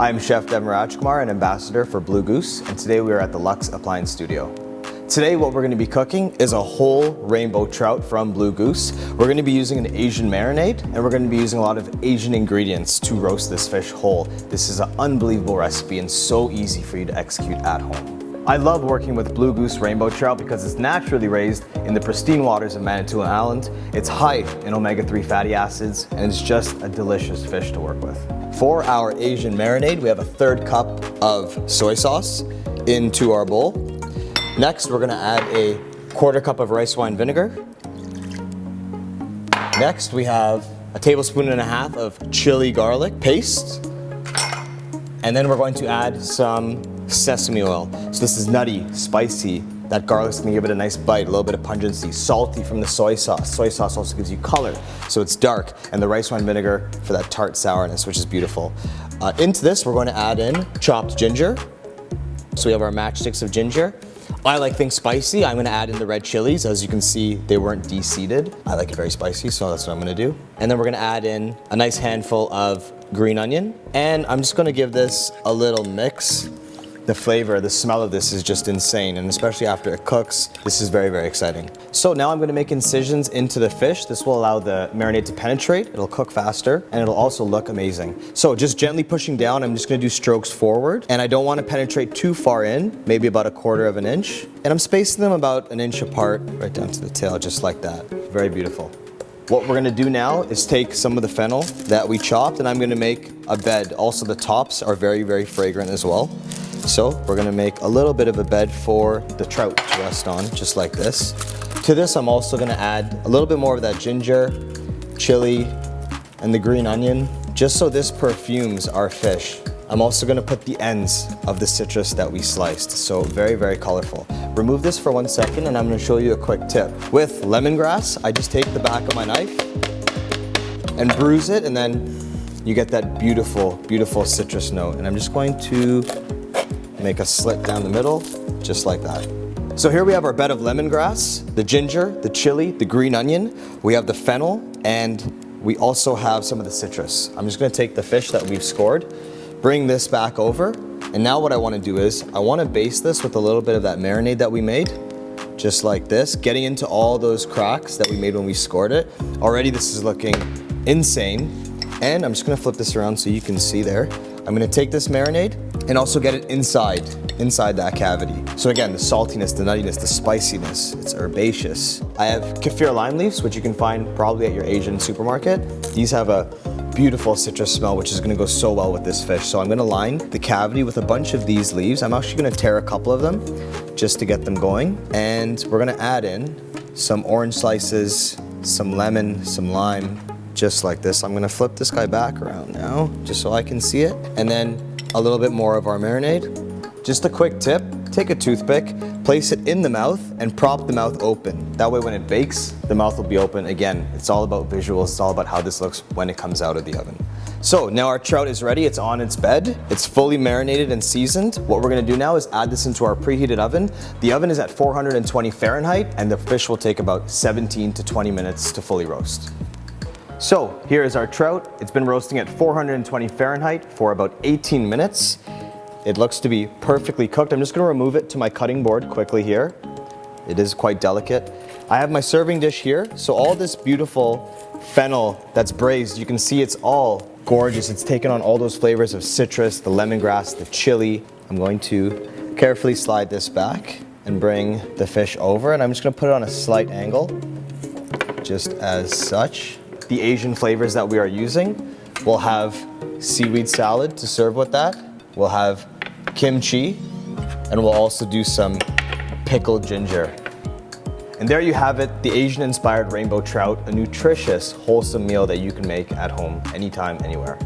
I'm Chef Devin Rajkumar, an ambassador for Blue Goose, and today we are at the Luxe Appliance Studio. Today what we're going to be cooking is a whole rainbow trout from Blue Goose. We're going to be using an Asian marinade, and we're going to be using a lot of Asian ingredients to roast this fish whole. This is an unbelievable recipe and so easy for you to execute at home. I love working with Blue Goose rainbow trout because it's naturally raised in the pristine waters of Manitoulin Island. It's high in omega-3 fatty acids, and it's just a delicious fish to work with. For our Asian marinade, we have a 1/3 cup of soy sauce into our bowl. Next, we're gonna add a 1/4 cup of rice wine vinegar. Next, we have a 1.5 tablespoons of chili garlic paste. And then we're going to add some sesame oil. So this is nutty, spicy. That garlic's gonna give it a nice bite, a little bit of pungency, salty from the soy sauce. Soy sauce also gives you color, so it's dark, and the rice wine vinegar for that tart sourness, which is beautiful. Into this, we're going to add in chopped ginger. So we have our matchsticks of ginger. I like things spicy. I'm gonna add in the red chilies. As you can see, they weren't de-seeded. I like it very spicy, so that's what I'm gonna do. And then we're gonna add in a nice handful of green onion. And I'm just gonna give this a little mix. The flavor, the smell of this is just insane, and especially after it cooks, this is very, very exciting. So now I'm gonna make incisions into the fish. This will allow the marinade to penetrate, it'll cook faster, and it'll also look amazing. So just gently pushing down, I'm just gonna do strokes forward, and I don't wanna penetrate too far in, maybe about 1/4 inch. And I'm spacing them about 1 inch apart, right down to the tail, just like that. Very beautiful. What we're gonna do now is take some of the fennel that we chopped, and I'm gonna make a bed. Also, the tops are very, very fragrant as well. So we're gonna make a little bit of a bed for the trout to rest on, just like this. To this, I'm also gonna add a little bit more of that ginger, chili, and the green onion, just so this perfumes our fish. I'm also gonna put the ends of the citrus that we sliced, so very, very colorful. Remove this for 1 second, and I'm gonna show you a quick tip. With lemongrass, I just take the back of my knife and bruise it, and then you get that beautiful, beautiful citrus note. And I'm just going to make a slit down the middle, just like that. So here we have our bed of lemongrass, the ginger, the chili, the green onion. We have the fennel, and we also have some of the citrus. I'm just gonna take the fish that we've scored, bring this back over, and now what I wanna do is, I wanna baste this with a little bit of that marinade that we made, just like this, getting into all those cracks that we made when we scored it. Already this is looking insane, and I'm just gonna flip this around so you can see there. I'm gonna take this marinade and also get it inside that cavity. So again, the saltiness, the nuttiness, the spiciness, it's herbaceous. I have kaffir lime leaves, which you can find probably at your Asian supermarket. These have a beautiful citrus smell, which is gonna go so well with this fish. So I'm gonna line the cavity with a bunch of these leaves. I'm actually gonna tear a couple of them just to get them going. And we're gonna add in some orange slices, some lemon, some lime, just like this. I'm gonna flip this guy back around now, just so I can see it. And then a little bit more of our marinade. Just a quick tip, take a toothpick, place it in the mouth, and prop the mouth open. That way when it bakes, the mouth will be open. Again, it's all about visuals, it's all about how this looks when it comes out of the oven. So now our trout is ready, it's on its bed, it's fully marinated and seasoned. What we're gonna do now is add this into our preheated oven. The oven is at 420 Fahrenheit, and the fish will take about 17 to 20 minutes to fully roast. So here is our trout. It's been roasting at 420 Fahrenheit for about 18 minutes. It looks to be perfectly cooked. I'm just gonna remove it to my cutting board quickly here. It is quite delicate. I have my serving dish here. So all this beautiful fennel that's braised, you can see it's all gorgeous. It's taken on all those flavors of citrus, the lemongrass, the chili. I'm going to carefully slide this back and bring the fish over, and I'm just gonna put it on a slight angle, just as such. The Asian flavors that we are using, we'll have seaweed salad to serve with that. We'll have kimchi, and we'll also do some pickled ginger. And there you have it, the Asian-inspired rainbow trout, a nutritious, wholesome meal that you can make at home anytime, anywhere.